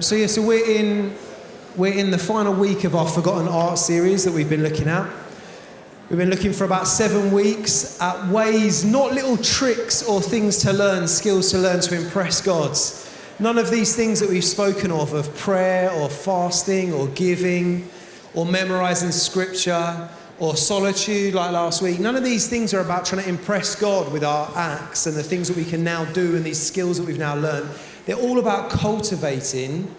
So we're in the final week of our Forgotten Art series that we've been looking at. We've been looking for about 7 weeks at ways, not little tricks or things to learn, skills to learn to impress God. None of these things that we've spoken of prayer or fasting or giving or memorizing scripture or solitude like last week. None of these things are about trying to impress God with our acts and the things that we can now do and these skills that we've now learned. They're all about cultivating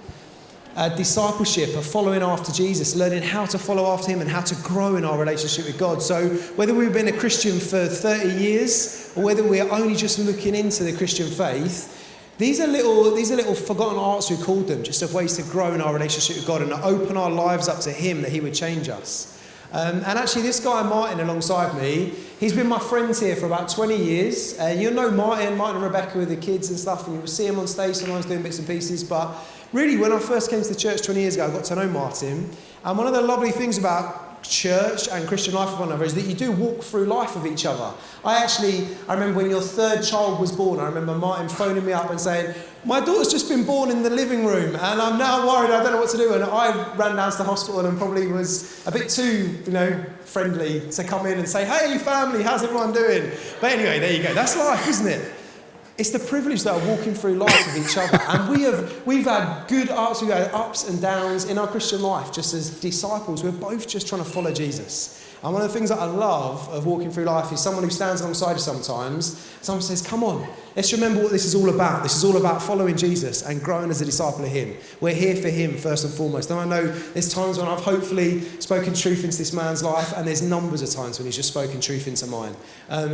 discipleship, of following after Jesus, learning how to follow after him and how to grow in our relationship with God. So whether we've been a Christian for 30 years or whether we're only just looking into the Christian faith, these are little forgotten arts, we called them, just of ways to grow in our relationship with God and to open our lives up to him, that he would change us. And actually this guy Martin alongside me, he's been my friend here for about 20 years. You'll know Martin and Rebecca with the kids and stuff, and you'll see him on stage sometimes doing bits and pieces. But really, when I first came to the church 20 years ago, I got to know Martin. And one of the lovely things about church and Christian life with one another is that you do walk through life with each other. I remember when your third child was born, I remember Martin phoning me up and saying, my daughter's just been born in the living room and I'm now worried, I don't know what to do. And I ran down to the hospital and probably was a bit too, friendly to come in and say, hey family, how's everyone doing? But anyway, there you go. That's life, isn't it? It's the privilege that are walking through life with each other. And we've had good ups, we've had ups and downs in our Christian life, just as disciples. We're both just trying to follow Jesus. And one of the things that I love of walking through life is someone who stands alongside you sometimes. Someone says, come on, let's remember what this is all about. This is all about following Jesus and growing as a disciple of him. We're here for him first and foremost. And I know there's times when I've hopefully spoken truth into this man's life, and there's numbers of times when he's just spoken truth into mine.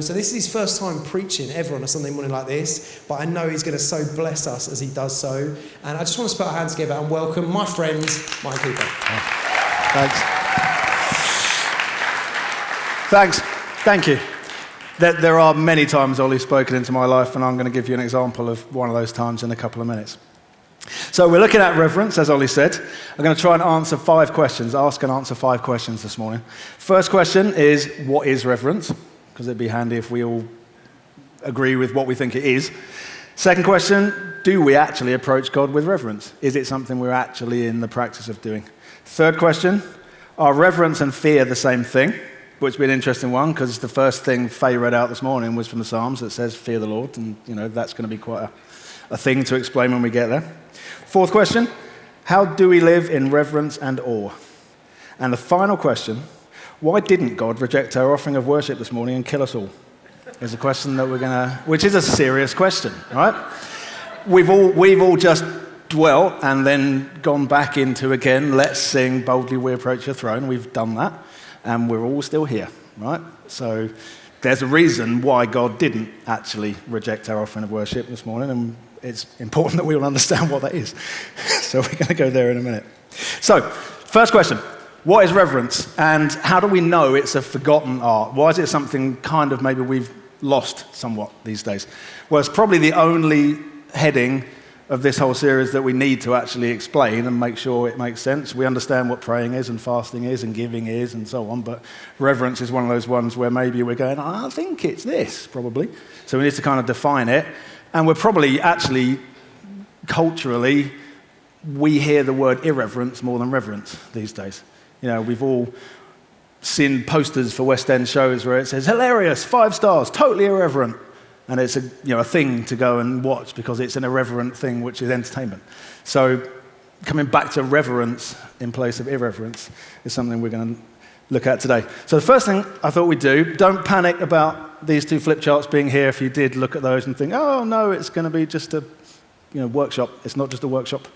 So this is his first time preaching ever on a Sunday morning like this, but I know he's going to so bless us as he does so. And I just want to put our hands together and welcome my friend, Martin Cooper. Thanks. Thanks. Thank you. There are many times Ollie's spoken into my life, and I'm going to give you an example of one of those times in a couple of minutes. So we're looking at reverence, as Ollie said. I'm going to try and answer 5 questions, ask and answer 5 questions this morning. First question is, what is reverence? Because it'd be handy if we all agree with what we think it is. Second question, do we actually approach God with reverence? Is it something we're actually in the practice of doing? Third question, are reverence and fear the same thing? Which would be an interesting one, because the first thing Faye read out this morning was from the Psalms that says, fear the Lord, and that's going to be quite a thing to explain when we get there. Fourth question, how do we live in reverence and awe? And the final question, why didn't God reject our offering of worship this morning and kill us all? Is a question that which is a serious question, right? We've all just dwelt and then gone back into, again, let's sing Boldly We Approach Your Throne. We've done that. And we're all still here, right? So there's a reason why God didn't actually reject our offering of worship this morning, and it's important that we all understand what that is. So we're going to go there in a minute. So, first question, what is reverence? And how do we know it's a forgotten art? Why is it something kind of maybe we've lost somewhat these days? Well, it's probably the only heading of this whole series that we need to actually explain and make sure it makes sense. We understand what praying is and fasting is and giving is and so on, but reverence is one of those ones where maybe we're going, I think it's this, probably. So we need to kind of define it. And we're probably actually, culturally, we hear the word irreverence more than reverence these days. We've all seen posters for West End shows where it says, hilarious, 5 stars, totally irreverent. And it's a thing to go and watch because it's an irreverent thing, which is entertainment. So coming back to reverence in place of irreverence is something we're going to look at today. So the first thing I thought we'd do, don't panic about these 2 flip charts being here if you did look at those and think, oh no, it's going to be just a workshop. It's not just a workshop.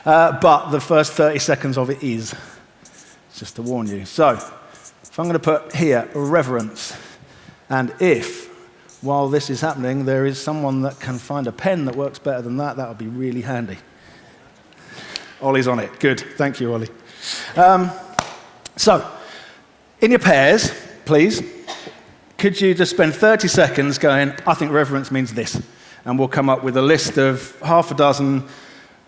But the first 30 seconds of it is, just to warn you. So if I'm going to put here reverence, and if while this is happening, there is someone that can find a pen that works better than that would be really handy. Ollie's on it. Good. Thank you, Ollie. So, in your pairs, please, could you just spend 30 seconds going, I think reverence means this. And we'll come up with a list of half a dozen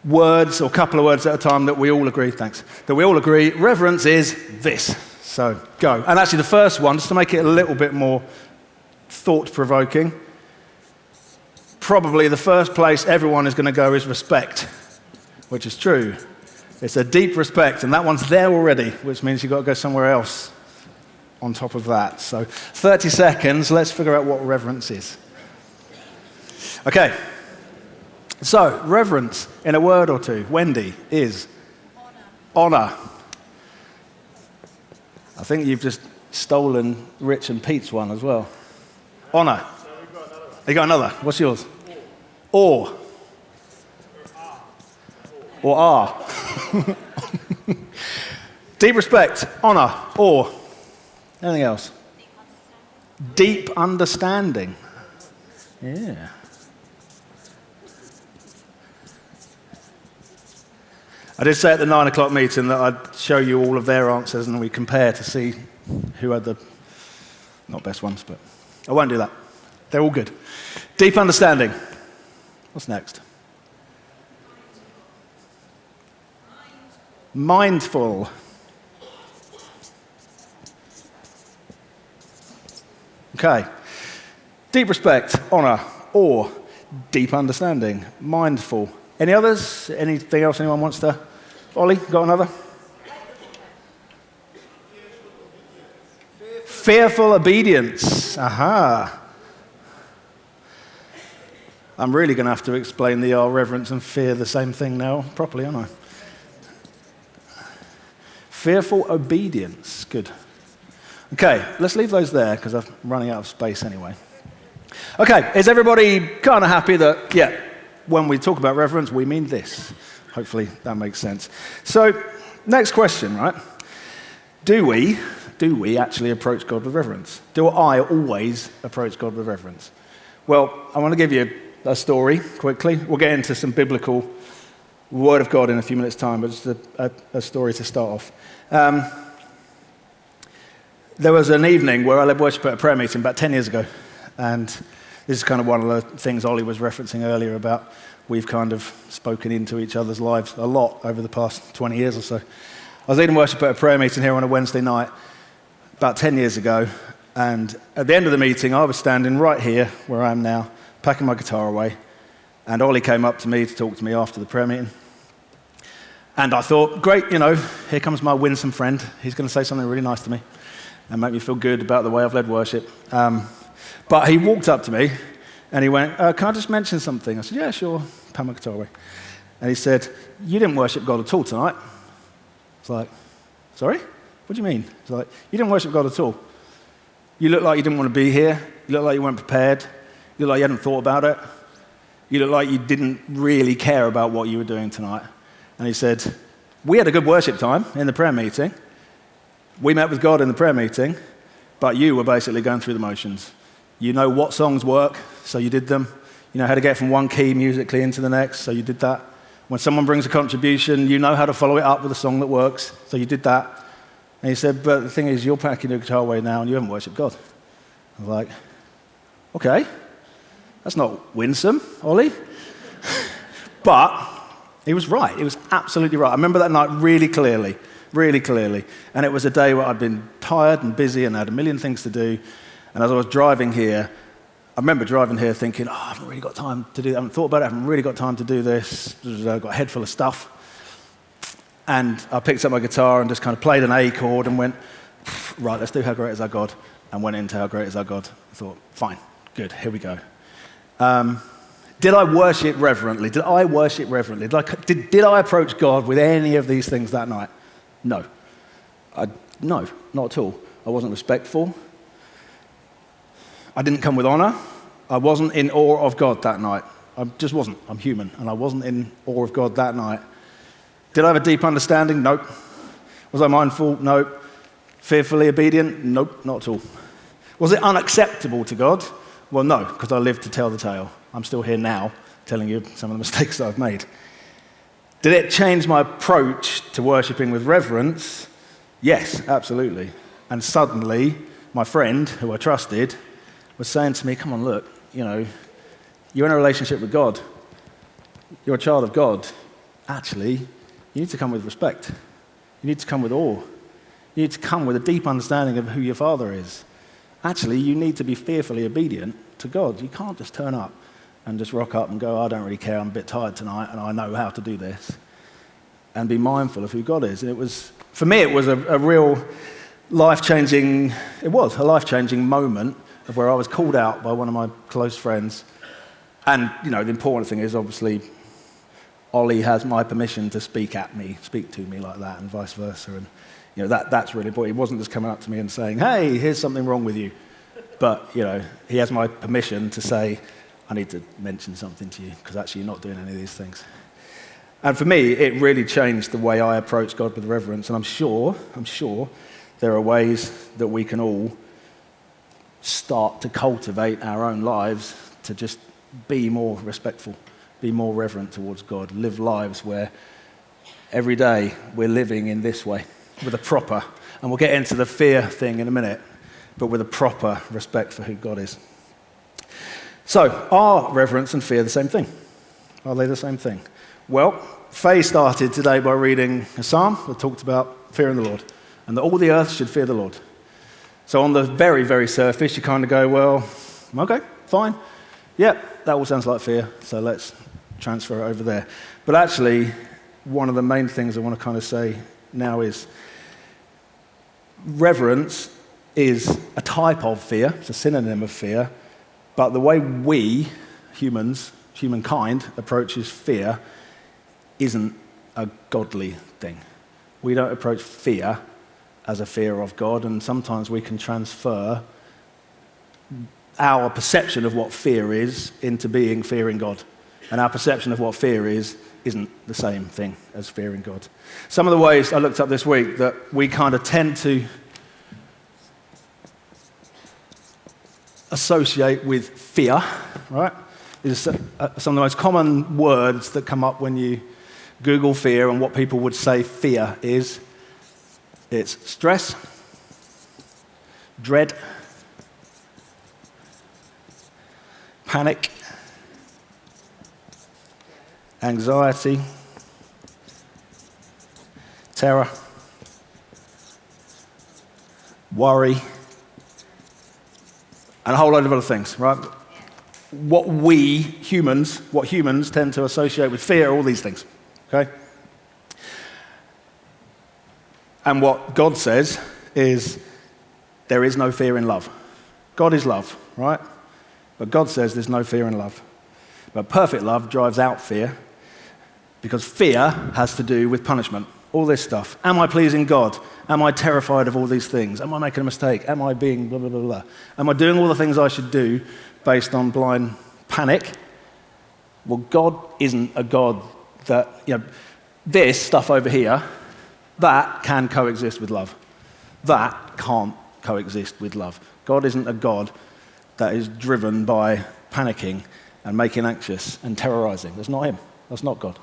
words or a couple of words at a time that we all agree, reverence is this. So, go. And actually the first one, just to make it a little bit more thought-provoking, probably the first place everyone is going to go is respect. which is true. It's a deep respect, and that one's there already, which means you've got to go somewhere else on top of that. So 30 seconds, let's figure out what reverence is. Okay, so reverence, in a word or two, Wendy, is honor. I think you've just stolen Rich and Pete's one as well. Honor. So we've got another one. You got another? What's yours? Awe. Or are. Deep respect, honor, awe. Anything else? Deep understanding. Yeah. I did say at the 9 o'clock meeting that I'd show you all of their answers and we compare to see who had the, not best ones, but I won't do that. They're all good. Deep understanding. What's next? Mindful. Okay. Deep respect, honor, awe, deep understanding, mindful. Any others? Anything else anyone wants to? Ollie, got another? Fearful obedience. Aha. I'm really going to have to explain the reverence and fear the same thing now, properly, aren't I? Fearful obedience. Good. Okay, let's leave those there because I'm running out of space anyway. Okay, is everybody kind of happy that, yeah, when we talk about reverence, we mean this? Hopefully that makes sense. So, next question, right? Do we actually approach God with reverence? Do I always approach God with reverence? Well, I want to give you a story quickly. We'll get into some biblical Word of God in a few minutes' time, but just a story to start off. There was an evening where I led worship at a prayer meeting about 10 years ago, and this is kind of one of the things Ollie was referencing earlier about we've kind of spoken into each other's lives a lot over the past 20 years or so. I was leading worship at a prayer meeting here on a Wednesday night about 10 years ago, and at the end of the meeting, I was standing right here where I am now, packing my guitar away, and Ollie came up to me to talk to me after the prayer meeting. And I thought, great, here comes my winsome friend. He's going to say something really nice to me and make me feel good about the way I've led worship. But he walked up to me and he went, can I just mention something? I said, yeah, sure, pack my guitar away. And he said, you didn't worship God at all tonight. I was like, sorry? What do you mean? He's like, you didn't worship God at all. You look like you didn't want to be here. You look like you weren't prepared. You look like you hadn't thought about it. You look like you didn't really care about what you were doing tonight. And he said, we had a good worship time in the prayer meeting. We met with God in the prayer meeting, but you were basically going through the motions. You know what songs work, so you did them. You know how to get from one key musically into the next, so you did that. When someone brings a contribution, you know how to follow it up with a song that works, so you did that. And he said, but the thing is, you're packing your guitar away now and you haven't worshipped God. I was like, okay, that's not winsome, Ollie. But he was right. He was absolutely right. I remember that night really clearly. And it was a day where I'd been tired and busy and had a million things to do. And as I was driving here, I remember driving here thinking, I haven't really got time to do that. I haven't thought about it. I haven't really got time to do this. I've got a head full of stuff. And I picked up my guitar and just kind of played an A chord and went, right, let's do How Great Is Our God. And went into How Great Is Our God. I thought, fine, good, here we go. Did I worship reverently? Did I approach God with any of these things that night? No. No, not at all. I wasn't respectful. I didn't come with honor. I wasn't in awe of God that night. I just wasn't. I'm human, and I wasn't in awe of God that night. Did I have a deep understanding? Nope. Was I mindful? Nope. Fearfully obedient? Nope, not at all. Was it unacceptable to God? Well, no, because I lived to tell the tale. I'm still here now telling you some of the mistakes that I've made. Did it change my approach to worshipping with reverence? Yes, absolutely. And suddenly, my friend, who I trusted, was saying to me, come on, look, you're in a relationship with God. You're a child of God. Actually, you need to come with respect. You need to come with awe. You need to come with a deep understanding of who your Father is. Actually, you need to be fearfully obedient to God. You can't just turn up and just rock up and go, I don't really care, I'm a bit tired tonight and I know how to do this. and be mindful of who God is. And it was, for me, it was a real life-changing moment of where I was called out by one of my close friends. And, the important thing is, obviously, Ollie has my permission to speak to me like that, and vice versa. And, that's really important. He wasn't just coming up to me and saying, hey, here's something wrong with you. But, he has my permission to say, I need to mention something to you, because actually you're not doing any of these things. And for me, it really changed the way I approach God with reverence. And I'm sure there are ways that we can all start to cultivate our own lives to just be more respectful, be more reverent towards God, live lives where every day we're living in this way, with a proper, and we'll get into the fear thing in a minute, but with a proper respect for who God is. So, are reverence and fear the same thing? Are they the same thing? Well, Faye started today by reading a psalm that talked about fearing the Lord, and that all the earth should fear the Lord. So on the very, very surface, you kind of go, well, okay, fine. Yep, that all sounds like fear, so let's transfer it over there. But actually, one of the main things I want to kind of say now is reverence is a type of fear, it's a synonym of fear, but the way we, humankind, approaches fear isn't a godly thing. We don't approach fear as a fear of God, and sometimes we can transfer our perception of what fear is into being fearing God. And our perception of what fear is isn't the same thing as fearing God. Some of the ways I looked up this week that we kind of tend to associate with fear, right, is some of the most common words that come up when you Google fear, and what people would say fear is. It's stress, dread, panic, anxiety, terror, worry, and a whole load of other things, right? What humans tend to associate with fear are all these things, okay? And what God says is there is no fear in love. God is love, right? But God says there's no fear in love. But perfect love drives out fear, because fear has to do with punishment, all this stuff. Am I pleasing God? Am I terrified of all these things? Am I making a mistake? Am I being blah, blah, blah, blah? Am I doing all the things I should do based on blind panic? Well, God isn't a God that, this stuff over here, that can coexist with love. That can't coexist with love. God isn't a God that is driven by panicking and making anxious and terrorizing. That's not him. That's not God.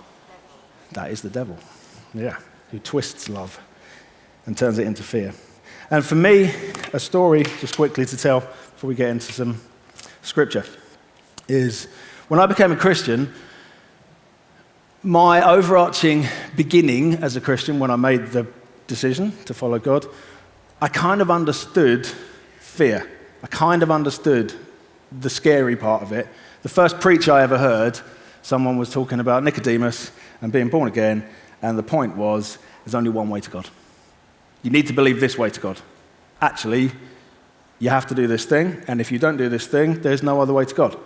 That is the devil, who twists love and turns it into fear. And for me, a story, just quickly to tell before we get into some scripture, is when I became a Christian, my overarching beginning as a Christian, when I made the decision to follow God, I kind of understood fear. I kind of understood the scary part of it. The first preach I ever heard, someone was talking about Nicodemus and being born again, and the point was, there's only one way to God. You need to believe this way to God. Actually, you have to do this thing, and if you don't do this thing, there's no other way to God.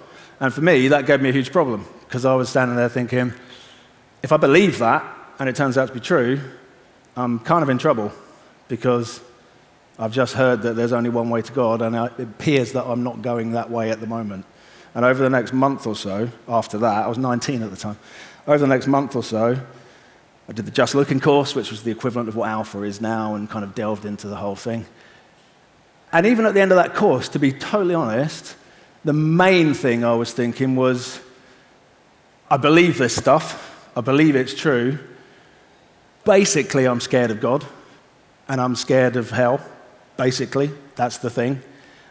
And for me, that gave me a huge problem, because I was standing there thinking, if I believe that, and it turns out to be true, I'm kind of in trouble, because I've just heard that there's only one way to God, and it appears that I'm not going that way at the moment. And over the next month or so, after that, I was 19 at the time, over the next month or so, I did the Just Looking course, which was the equivalent of what Alpha is now, and kind of delved into the whole thing. And even at the end of that course, to be totally honest, the main thing I was thinking was, I believe this stuff, I believe it's true. Basically, I'm scared of God, and I'm scared of hell. Basically, that's the thing.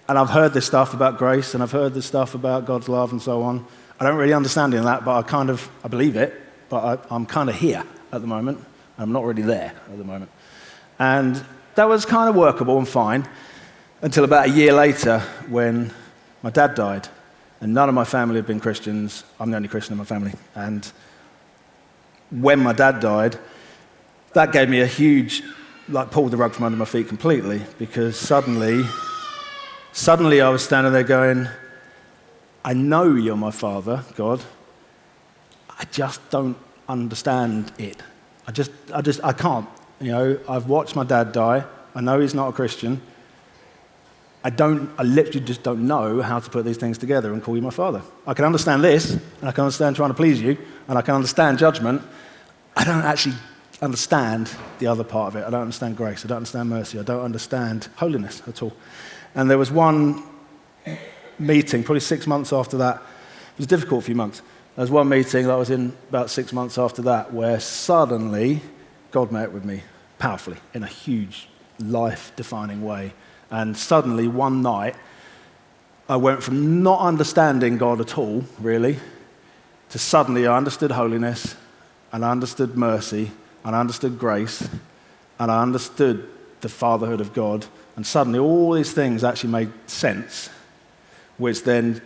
And I've heard this stuff about grace, and I've heard this stuff about God's love and so on. I don't really understand in that, but I believe it, but I'm kind of here at the moment. I'm not really there at the moment. And that was kind of workable and fine until about a year later when my dad died. And none of my family have been Christians. I'm the only Christian in my family. And when my dad died, that gave me a huge, pulled the rug from under my feet completely, because suddenly I was standing there going, I know you're my Father, God. I just don't understand it. I can't. I've watched my dad die. I know he's not a Christian. I literally just don't know how to put these things together and call you my Father. I can understand this, and I can understand trying to please you, and I can understand judgment. I don't actually understand the other part of it. I don't understand grace. I don't understand mercy. I don't understand holiness at all. And there was one meeting, probably 6 months after that. It was a difficult few months. There was one meeting that I was in about 6 months after that where suddenly God met with me powerfully in a huge life-defining way. And suddenly one night I went from not understanding God at all, really, to suddenly I understood holiness, and I understood mercy, and I understood grace, and I understood the fatherhood of God. And suddenly all these things actually made sense, which then,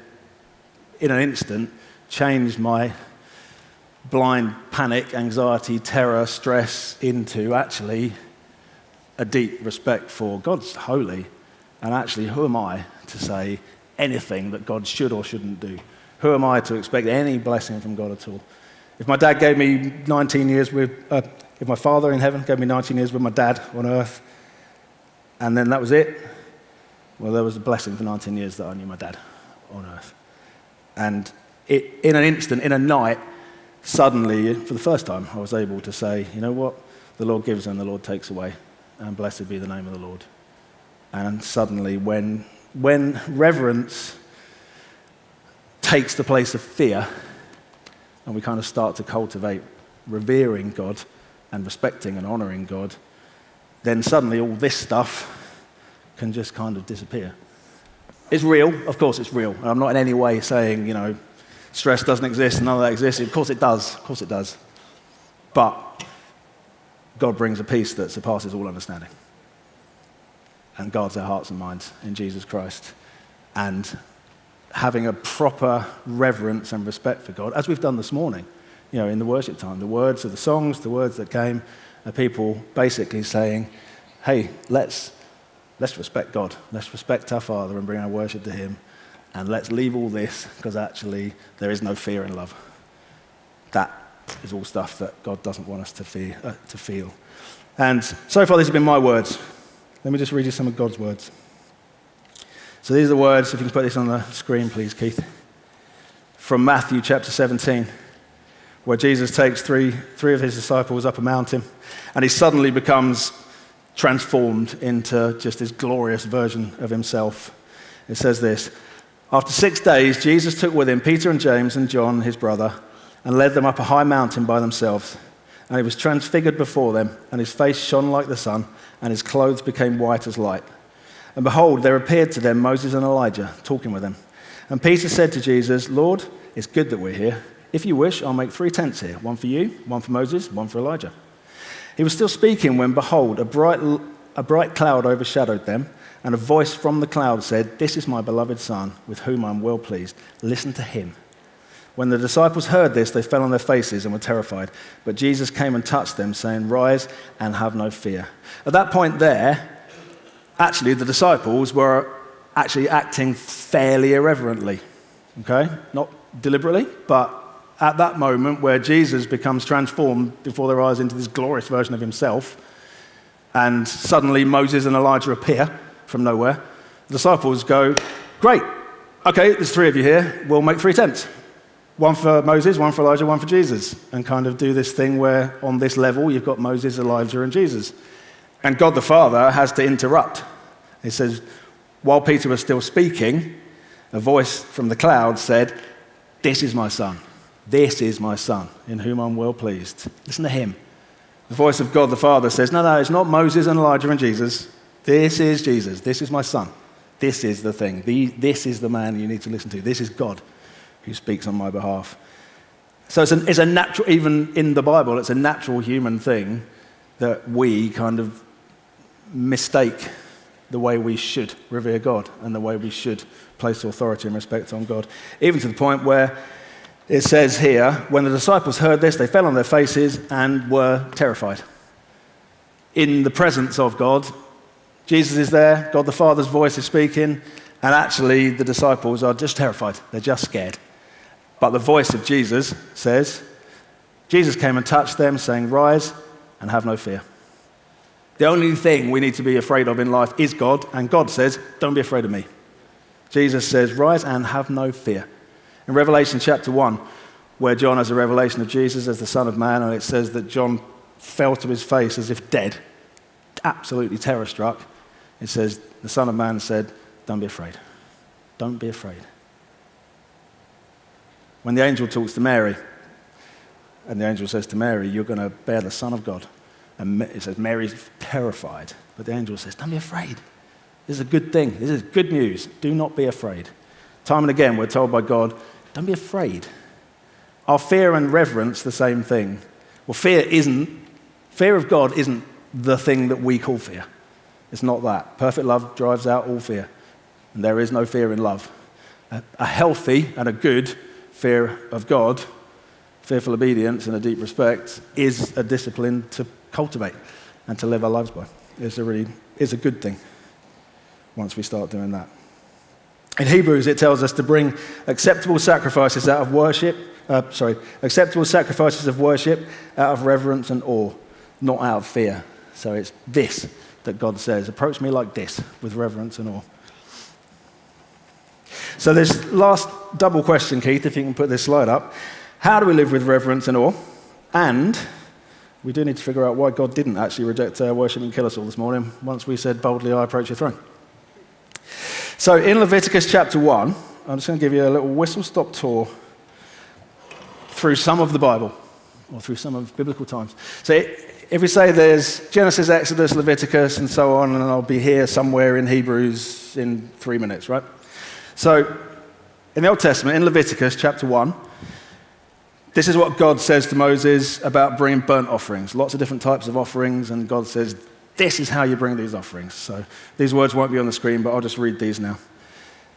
in an instant, changed my blind panic, anxiety, terror, stress into actually a deep respect for God's holy. And actually, who am I to say anything that God should or shouldn't do? Who am I to expect any blessing from God at all? If my dad gave me 19 years with, if my Father in heaven gave me 19 years with my dad on earth, and then that was it, well, there was a blessing for 19 years that I knew my dad on earth. And in an instant, in a night, suddenly, for the first time, I was able to say, you know what? The Lord gives and the Lord takes away, and blessed be the name of the Lord. And suddenly, when reverence takes the place of fear, and we kind of start to cultivate revering God and respecting and honoring God, then suddenly all this stuff can just kind of disappear. It's real, of course it's real. And I'm not in any way saying, stress doesn't exist and none of that exists. Of course it does. But God brings a peace that surpasses all understanding and guards our hearts and minds in Jesus Christ. And having a proper reverence and respect for God, as we've done this morning, in the worship time, the words of the songs, the words that came, are people basically saying, hey, let's respect God. Let's respect our Father and bring our worship to Him. And let's leave all this, because actually there is no fear in love. That is all stuff that God doesn't want us to feel. And so far, these have been my words. Let me just read you some of God's words. So these are the words, if you can put this on the screen, please, Keith. From Matthew chapter 17, where Jesus takes three of his disciples up a mountain, and he suddenly becomes transformed into just this glorious version of himself. It says this: after 6 days, Jesus took with him Peter and James and John, his brother, and led them up a high mountain by themselves. And he was transfigured before them, and his face shone like the sun, and his clothes became white as light. And behold, there appeared to them Moses and Elijah, talking with them. And Peter said to Jesus, Lord, it's good that we're here. If you wish, I'll make 3 tents here, one for you, one for Moses, one for Elijah. He was still speaking when, behold, a bright cloud overshadowed them, and a voice from the cloud said, this is my beloved Son, with whom I'm well pleased. Listen to him. When the disciples heard this, they fell on their faces and were terrified. But Jesus came and touched them, saying, rise and have no fear. At that point there, actually, the disciples were actually acting fairly irreverently, okay? Not deliberately, but at that moment where Jesus becomes transformed before their eyes into this glorious version of himself, and suddenly Moses and Elijah appear from nowhere, the disciples go, great, okay, there's 3 of you here, we'll make 3 tents. One for Moses, one for Elijah, one for Jesus, and kind of do this thing where on this level you've got Moses, Elijah, and Jesus. And God the Father has to interrupt. He says, while Peter was still speaking, a voice from the cloud said, this is my Son. This is my Son, in whom I'm well pleased. Listen to him. The voice of God the Father says, no, it's not Moses and Elijah and Jesus. This is Jesus. This is my Son. This is the thing. This is the man you need to listen to. This is God who speaks on my behalf. So it's a natural, even in the Bible, it's a natural human thing that we kind of mistake the way we should revere God and the way we should place authority and respect on God. Even to the point where it says here, when the disciples heard this, they fell on their faces and were terrified. in the presence of God. Jesus is there, God the Father's voice is speaking, and actually the disciples are just terrified. They're just scared. But the voice of Jesus says, Jesus came and touched them, saying, "Rise and have no fear." The only thing we need to be afraid of in life is God, and God says, don't be afraid of me. Jesus says, rise and have no fear. In Revelation Chapter 1, where John has a revelation of Jesus as the Son of Man, and it says that John fell to his face as if dead, absolutely terror-struck. It says, the Son of Man said, don't be afraid. Don't be afraid. When the angel talks to Mary, and the angel says to Mary, you're going to bear the Son of God. And it says Mary's terrified, but the angel says, don't be afraid. This is a good thing. This is good news. Do not be afraid. Time and again, we're told by God, don't be afraid. Are fear and reverence the same thing? Well, fear of God isn't the thing that we call fear. It's not that. Perfect love drives out all fear, and there is no fear in love. A healthy and a good fear of God, fearful obedience and a deep respect, is a discipline to cultivate and to live our lives by. It's a good thing once we start doing that. In Hebrews, it tells us to bring acceptable sacrifices of worship out of reverence and awe, not out of fear. So it's this that God says, approach me like this, with reverence and awe. So this last double question, Keith, if you can put this slide up. How do we live with reverence and awe? And we do need to figure out why God didn't actually reject our worship and kill us all this morning once we said, boldly I approach your throne. So in Leviticus Chapter 1, I'm just going to give you a little whistle-stop tour through some of the Bible, or through some of biblical times. So if we say there's Genesis, Exodus, Leviticus, and so on, and I'll be here somewhere in Hebrews in 3 minutes, right? So in the Old Testament, in Leviticus Chapter 1, this is what God says to Moses about bringing burnt offerings. Lots of different types of offerings, and God says, this is how you bring these offerings. So these words won't be on the screen, but I'll just read these now.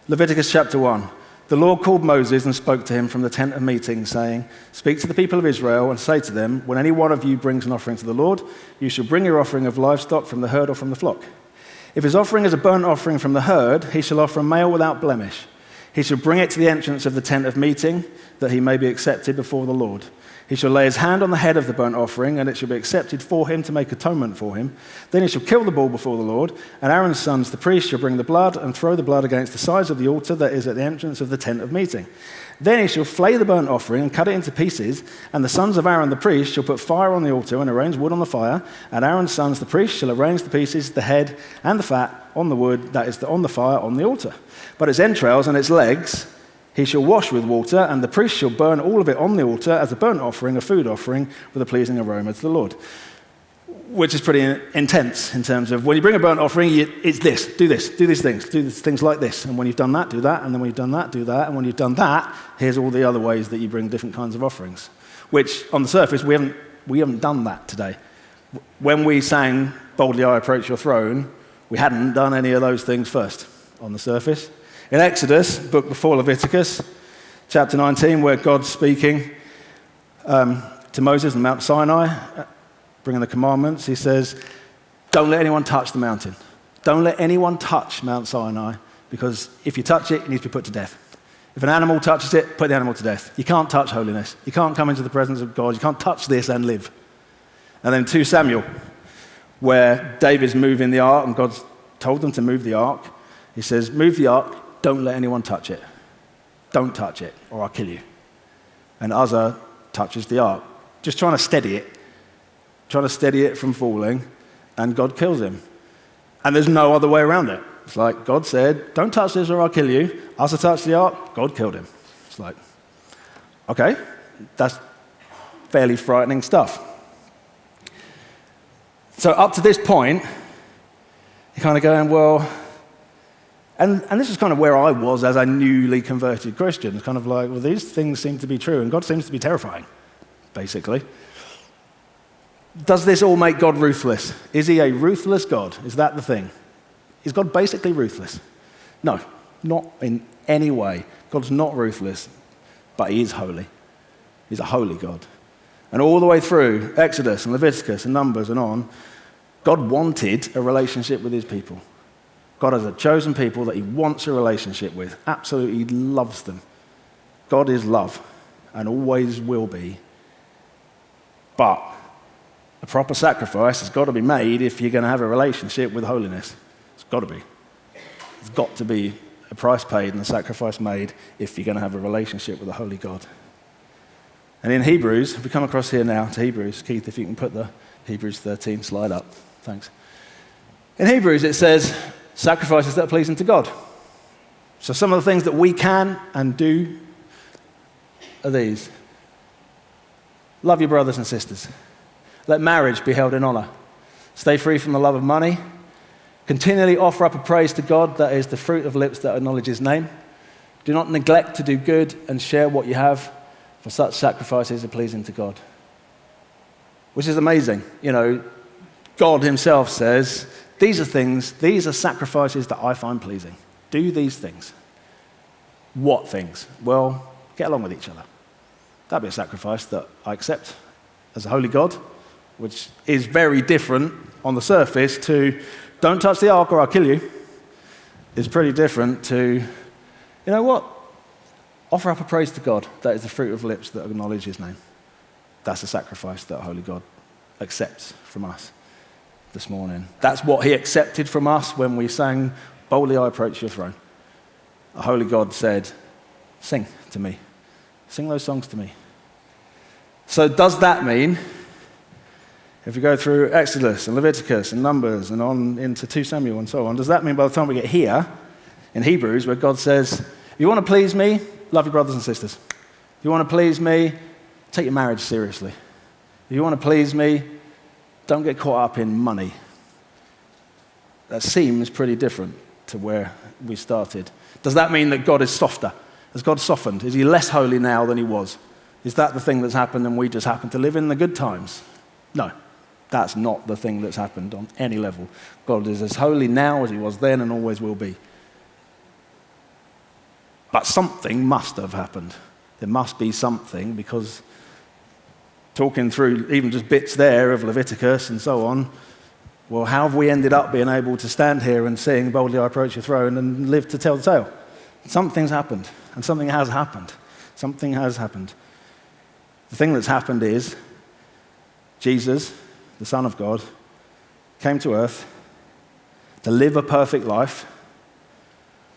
Leviticus Chapter 1. The Lord called Moses and spoke to him from the tent of meeting, saying, speak to the people of Israel and say to them, when any one of you brings an offering to the Lord, you shall bring your offering of livestock from the herd or from the flock. If his offering is a burnt offering from the herd, he shall offer a male without blemish. He shall bring it to the entrance of the tent of meeting, that he may be accepted before the Lord. He shall lay his hand on the head of the burnt offering, and it shall be accepted for him to make atonement for him. Then he shall kill the bull before the Lord, and Aaron's sons, the priests, shall bring the blood and throw the blood against the sides of the altar that is at the entrance of the tent of meeting. Then he shall flay the burnt offering and cut it into pieces, and the sons of Aaron the priest shall put fire on the altar and arrange wood on the fire, and Aaron's sons the priests shall arrange the pieces, the head and the fat on the wood that is on the fire on the altar. But its entrails and its legs he shall wash with water, and the priest shall burn all of it on the altar as a burnt offering, a food offering, with a pleasing aroma to the Lord. Which is pretty intense in terms of when you bring a burnt offering, it's this, do these things like this. And when you've done that, do that. And then when you've done that, do that. And when you've done that, here's all the other ways that you bring different kinds of offerings. Which, on the surface, we haven't done that today. When we sang, boldly I approach your throne, we hadn't done any of those things first on the surface. In Exodus, book before Leviticus, chapter 19, where God's speaking to Moses on Mount Sinai, bringing the commandments, he says, don't let anyone touch the mountain. Don't let anyone touch Mount Sinai, because if you touch it, it needs to be put to death. If an animal touches it, put the animal to death. You can't touch holiness. You can't come into the presence of God. You can't touch this and live. And then 2 Samuel, where David's moving the ark, and God's told them to move the ark. He says, move the ark. Don't let anyone touch it. Don't touch it, or I'll kill you. And Uzzah touches the ark, just trying to steady it from falling, and God kills him. And there's no other way around it. It's like God said, don't touch this or I'll kill you. Uzzah touched the ark, God killed him. It's like, okay, that's fairly frightening stuff. So up to this point, you're kind of going, well, and this is kind of where I was as a newly converted Christian. It's kind of like, well, these things seem to be true, and God seems to be terrifying, basically. Does this all make God ruthless? Is he a ruthless God? Is that the thing? Is God basically ruthless? No, not in any way. God's not ruthless, but he is holy. He's a holy God. And all the way through Exodus and Leviticus and Numbers and on, God wanted a relationship with his people. God has a chosen people that he wants a relationship with. Absolutely loves them. God is love and always will be. But a proper sacrifice has got to be made if you're going to have a relationship with holiness. It's got to be. It's got to be a price paid and a sacrifice made if you're going to have a relationship with a holy God. And in Hebrews, if we come across here now to Hebrews, Keith, if you can put the Hebrews 13 slide up. Thanks. In Hebrews it says, sacrifices that are pleasing to God. So some of the things that we can and do are these. Love your brothers and sisters. Let marriage be held in honor. Stay free from the love of money. Continually offer up a praise to God, that is the fruit of lips that acknowledge his name. Do not neglect to do good and share what you have, for such sacrifices are pleasing to God. Which is amazing. You know, God himself says, these are sacrifices that I find pleasing. Do these things. What things? Well, get along with each other. That'd be a sacrifice that I accept as a holy God, which is very different on the surface to don't touch the ark or I'll kill you. It's pretty different to, you know what? Offer up a praise to God. That is the fruit of lips that acknowledge his name. That's a sacrifice that a holy God accepts from us this morning. That's what he accepted from us when we sang, Boldly I Approach Your Throne. A holy God said, sing to me. Sing those songs to me. So does that mean, if we go through Exodus and Leviticus and Numbers and on into 2 Samuel and so on, does that mean by the time we get here in Hebrews where God says, if you want to please me, love your brothers and sisters. If you want to please me, take your marriage seriously. If you want to please me, don't get caught up in money. That seems pretty different to where we started. Does that mean that God is softer? Has God softened? Is he less holy now than he was? Is that the thing that's happened and we just happen to live in the good times? No, that's not the thing that's happened on any level. God is as holy now as he was then and always will be. But something must have happened. There must be something, because talking through even just bits there of Leviticus and so on, well, how have we ended up being able to stand here and sing, Boldly I Approach Your Throne, and live to tell the tale? Something's happened, and something has happened. Something has happened. The thing that's happened is Jesus, the Son of God, came to earth to live a perfect life,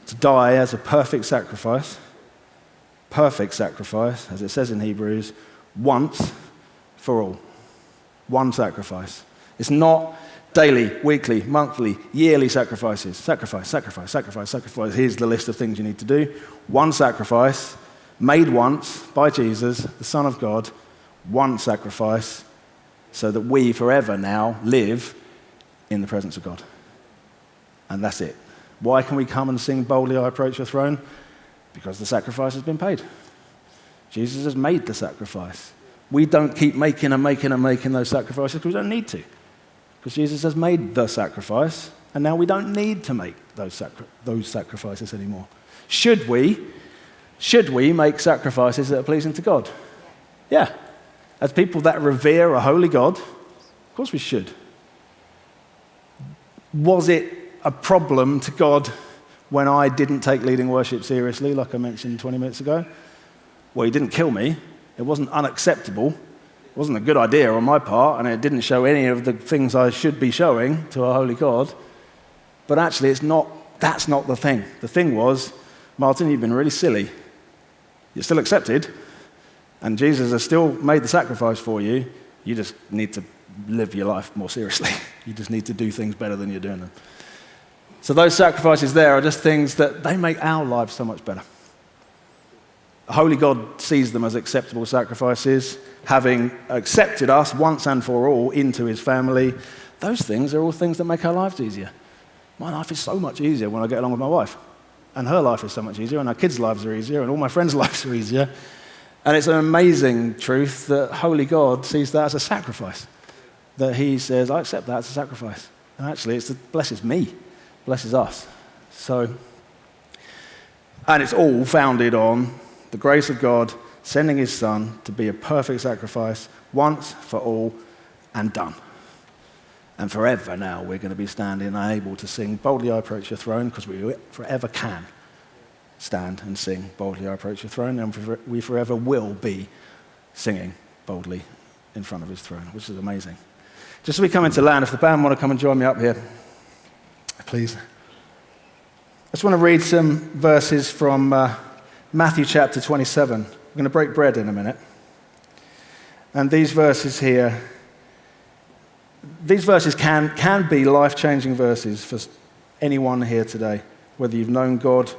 to die as a perfect sacrifice, as it says in Hebrews, once for all. One sacrifice. It's not daily, weekly, monthly, yearly sacrifices. Sacrifice. Here's the list of things you need to do. One sacrifice, made once by Jesus, the Son of God, one sacrifice, so that we forever now live in the presence of God. And that's it. Why can we come and sing Boldly I Approach Your Throne? Because the sacrifice has been paid. Jesus has made the sacrifice. We don't keep making those sacrifices because we don't need to. Because Jesus has made the sacrifice, and now we don't need to make those sacrifices anymore. Should we make sacrifices that are pleasing to God? Yeah. As people that revere a holy God, of course we should. Was it a problem to God when I didn't take leading worship seriously, like I mentioned 20 minutes ago? Well, he didn't kill me. It wasn't unacceptable. It wasn't a good idea on my part, and it didn't show any of the things I should be showing to a holy God. But actually, that's not the thing. The thing was, Martin, you've been really silly. You're still accepted, and Jesus has still made the sacrifice for you. You just need to live your life more seriously. You just need to do things better than you're doing them. So those sacrifices there are just things that they make our lives so much better. A holy God sees them as acceptable sacrifices, having accepted us once and for all into his family. Those things are all things that make our lives easier. My life is so much easier when I get along with my wife. And her life is so much easier, and our kids' lives are easier, and all my friends' lives are easier. And it's an amazing truth that holy God sees that as a sacrifice. That he says, I accept that as a sacrifice. And actually, it blesses me, blesses us. And it's all founded on the grace of God sending his Son to be a perfect sacrifice once for all and done. And forever now we're going to be standing and able to sing, boldly I approach your throne, because we forever can stand and sing, boldly I approach your throne, and we forever will be singing boldly in front of his throne, which is amazing. Just as we come into land, if the band want to come and join me up here, please. I just want to read some verses from Matthew chapter 27. We're going to break bread in a minute. And these verses here, these verses can be life-changing verses for anyone here today, whether you've known God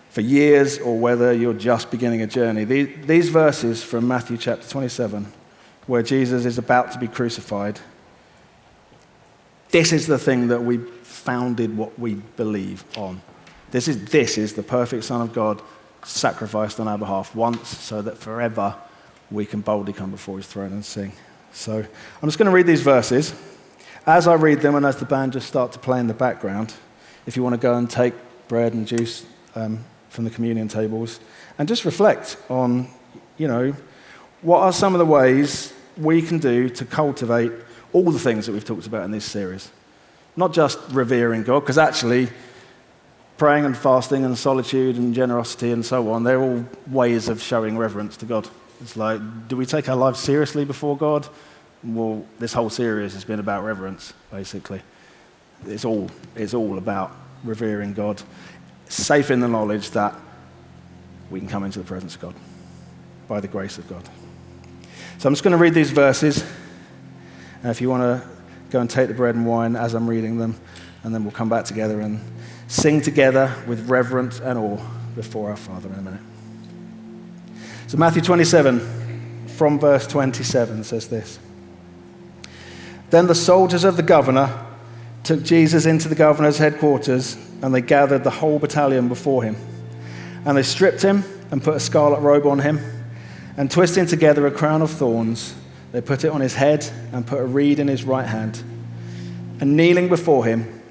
for years or whether you're just beginning a journey. These verses from Matthew chapter 27, where Jesus is about to be crucified, this is the thing that we founded what we believe on. This is the perfect Son of God sacrificed on our behalf once, so that forever we can boldly come before his throne and sing. So I'm just going to read these verses. As I read them and as the band just start to play in the background, if you want to go and take bread and juice from the communion tables and just reflect on, what are some of the ways we can do to cultivate all the things that we've talked about in this series. Not just revering God, because actually praying and fasting and solitude and generosity and so on, they're all ways of showing reverence to God. It's like, do we take our lives seriously before God? Well, this whole series has been about reverence, basically. It's all about revering God, safe in the knowledge that we can come into the presence of God by the grace of God. So I'm just going to read these verses, and if you want to go and take the bread and wine as I'm reading them, and then we'll come back together and sing together with reverence and awe before our Father in a minute. So Matthew 27, from verse 27, says this. Then the soldiers of the governor took Jesus into the governor's headquarters, and they gathered the whole battalion before him. And they stripped him and put a scarlet robe on him, and twisting together a crown of thorns, they put it on his head and put a reed in his right hand. And kneeling before him,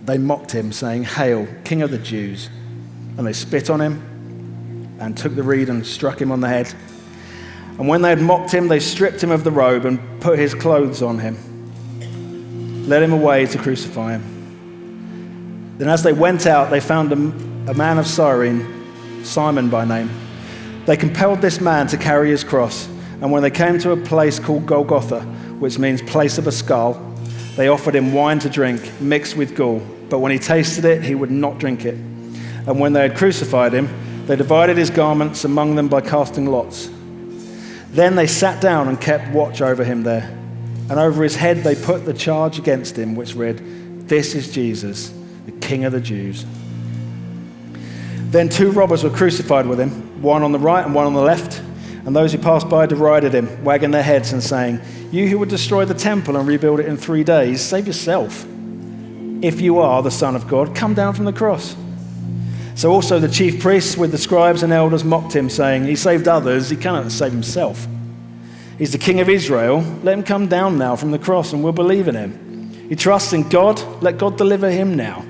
they mocked him, saying, "Hail, King of the Jews!" And they spit on him and took the reed and struck him on the head. And when they had mocked him, they stripped him of the robe and put his clothes on him, led him away to crucify him. Then as they went out, they found a man of Cyrene, Simon by name. They compelled this man to carry his cross, and when they came to a place called Golgotha, which means place of a skull, they offered him wine to drink, mixed with gall. But when he tasted it, he would not drink it. And when they had crucified him, they divided his garments among them by casting lots. Then they sat down and kept watch over him there. And over his head they put the charge against him, which read, "This is Jesus, the King of the Jews." Then 2 robbers were crucified with him, one on the right and one on the left. And those who passed by derided him, wagging their heads and saying, "You who would destroy the temple and rebuild it in 3 days, save yourself. If you are the Son of God, come down from the cross." So also the chief priests with the scribes and elders mocked him, saying, "He saved others, he cannot save himself. He's the King of Israel. Let him come down now from the cross and we'll believe in him. He trusts in God. Let God deliver him now,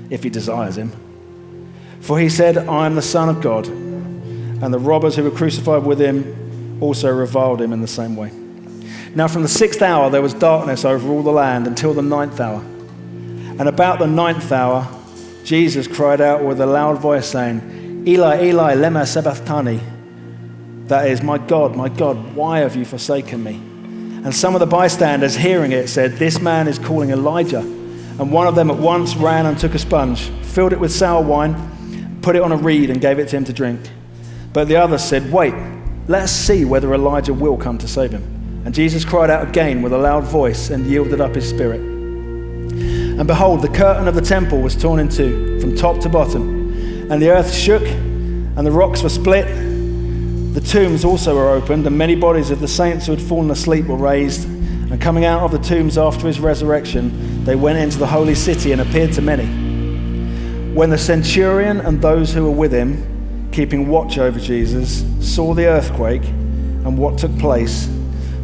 if he desires him. For he said, I am the Son of God." And the robbers who were crucified with him also reviled him in the same way. Now from the 6th hour there was darkness over all the land until the 9th hour. And about the 9th hour, Jesus cried out with a loud voice, saying, "Eli, Eli, lema sabachthani?" That is, my God, why have you forsaken me?" And some of the bystanders hearing it said, "This man is calling Elijah." And one of them at once ran and took a sponge, filled it with sour wine, put it on a reed and gave it to him to drink. But the others said, "Wait, let us see whether Elijah will come to save him." And Jesus cried out again with a loud voice and yielded up his spirit. And behold, the curtain of the temple was torn in two, from top to bottom, and the earth shook, and the rocks were split. The tombs also were opened, and many bodies of the saints who had fallen asleep were raised. And coming out of the tombs after his resurrection, they went into the holy city and appeared to many. When the centurion and those who were with him, keeping watch over Jesus, saw the earthquake and what took place,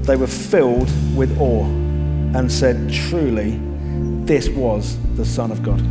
they were filled with awe and said, "Truly, this was the Son of God."